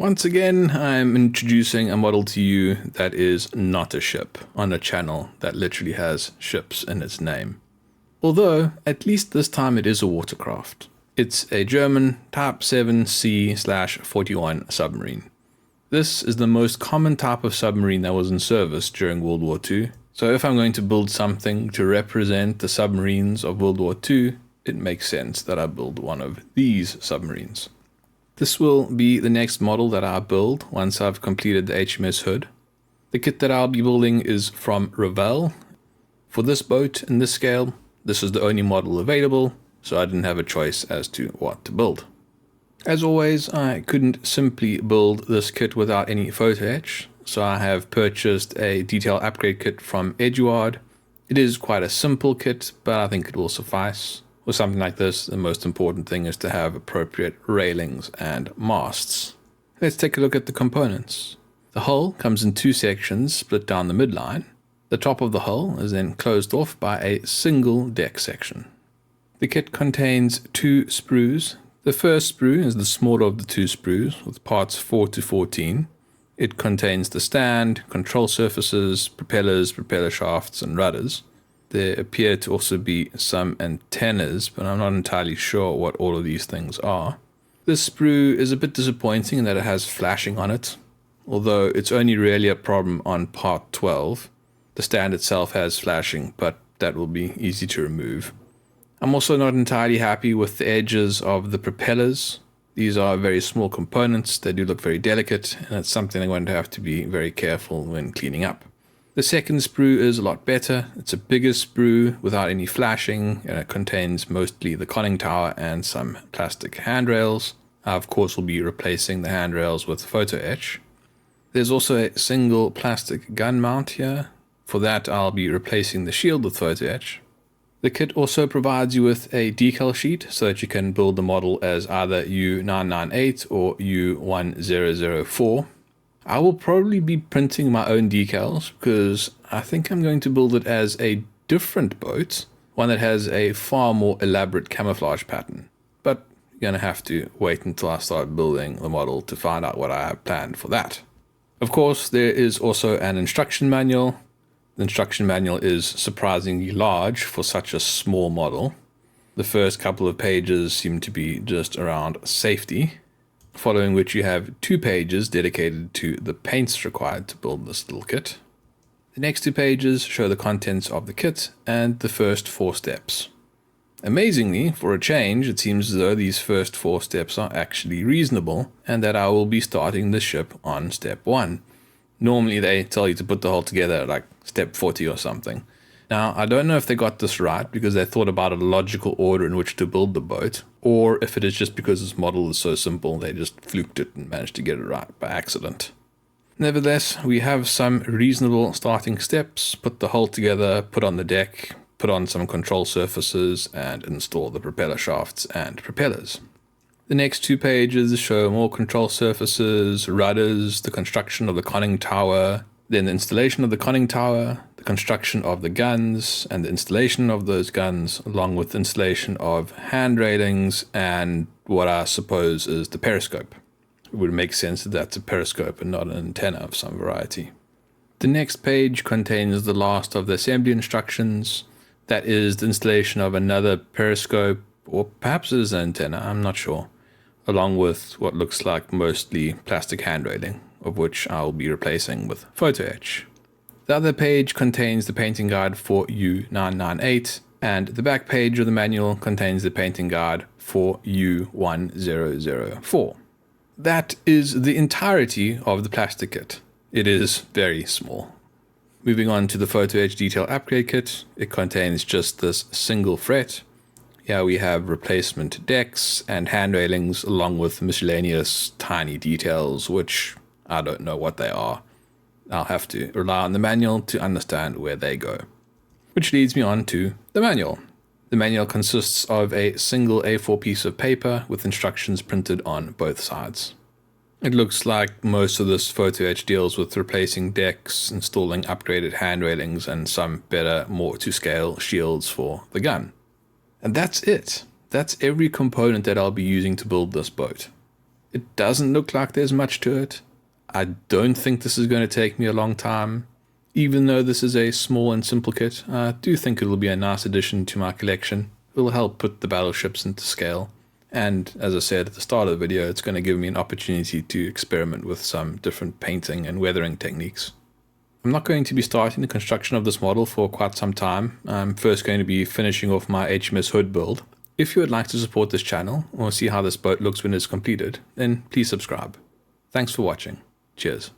Once again, I'm introducing a model to you that is not a ship on a channel that literally has ships in its name. Although, at least this time it is a watercraft. It's a German Type VII C/41 submarine. This is the most common type of submarine that was in service during World War II. So if I'm going to build something to represent the submarines of World War II, it makes sense that I build one of these submarines. This will be the next model that I build once I've completed the HMS Hood. The kit that I'll be building is from Revell. For this boat in this scale, this is the only model available, so I didn't have a choice as to what to build. As always, I couldn't simply build this kit without any photo etch, so I have purchased a detail upgrade kit from Eduard. It is quite a simple kit, but I think it will suffice. With something like this, the most important thing is to have appropriate railings and masts. Let's take a look at the components. The hull comes in two sections split down the midline. The top of the hull is then closed off by a single deck section. The kit contains two sprues. The first sprue is the smaller of the two sprues with parts 4 to 14. It contains the stand, control surfaces, propellers, propeller shafts, and rudders. There appear to also be some antennas, but I'm not entirely sure what all of these things are. This sprue is a bit disappointing in that it has flashing on it, although it's only really a problem on part 12. The stand itself has flashing, but that will be easy to remove. I'm also not entirely happy with the edges of the propellers. These are very small components, they do look very delicate, and it's something I'm going to have to be very careful when cleaning up. The second sprue is a lot better. It's a bigger sprue without any flashing, and it contains mostly the conning tower and some plastic handrails. I, of course, will be replacing the handrails with photo etch. There's also a single plastic gun mount here. For that, I'll be replacing the shield with photo etch. The kit also provides you with a decal sheet so that you can build the model as either U998 or U1004. I will probably be printing my own decals because I think I'm going to build it as a different boat, one that has a far more elaborate camouflage pattern. But you're going to have to wait until I start building the model to find out what I have planned for that. Of course, there is also an instruction manual. The instruction manual is surprisingly large for such a small model. The first couple of pages seem to be just around safety, following which you have 2 pages dedicated to the paints required to build this little kit. The next 2 pages show the contents of the kit and the first 4 steps. Amazingly, for a change, it seems as though these first 4 steps are actually reasonable and that I will be starting the ship on step 1. Normally they tell you to put the hull together like step 40 or something. Now, I don't know if they got this right because they thought about a logical order in which to build the boat, or if it is just because this model is so simple they just fluked it and managed to get it right by accident. Nevertheless, we have some reasonable starting steps: put the hull together, put on the deck, put on some control surfaces, and install the propeller shafts and propellers. The next 2 pages show more control surfaces, rudders, the construction of the conning tower, then the installation of the conning tower, the construction of the guns, and the installation of those guns, along with the installation of hand railings and what I suppose is the periscope. It would make sense that that's a periscope and not an antenna of some variety. The next page contains the last of the assembly instructions. That is the installation of another periscope, or perhaps it is an antenna, I'm not sure, along with what looks like mostly plastic hand railing, of which I will be replacing with photo etch. The other page contains the painting guide for U998, and the back page of the manual contains the painting guide for U1004. That is the entirety of the plastic kit. It is very small. Moving on to the photo etch detail upgrade kit, it contains just this single fret. Here we have replacement decks and hand railings along with miscellaneous tiny details, which I don't know what they are. I'll have to rely on the manual to understand where they go. Which leads me on to the manual. The manual consists of a single A4 piece of paper with instructions printed on both sides. It looks like most of this photo etch deals with replacing decks, installing upgraded hand railings, and some better, more to scale shields for the gun. And that's it. That's every component that I'll be using to build this boat. It doesn't look like there's much to it. I don't think this is going to take me a long time. Even though this is a small and simple kit, I do think it'll be a nice addition to my collection. It'll help put the battleships into scale. And as I said at the start of the video, it's going to give me an opportunity to experiment with some different painting and weathering techniques. I'm not going to be starting the construction of this model for quite some time. I'm first going to be finishing off my HMS Hood build. If you would like to support this channel or see how this boat looks when it's completed, then please subscribe. Thanks for watching. Cheers.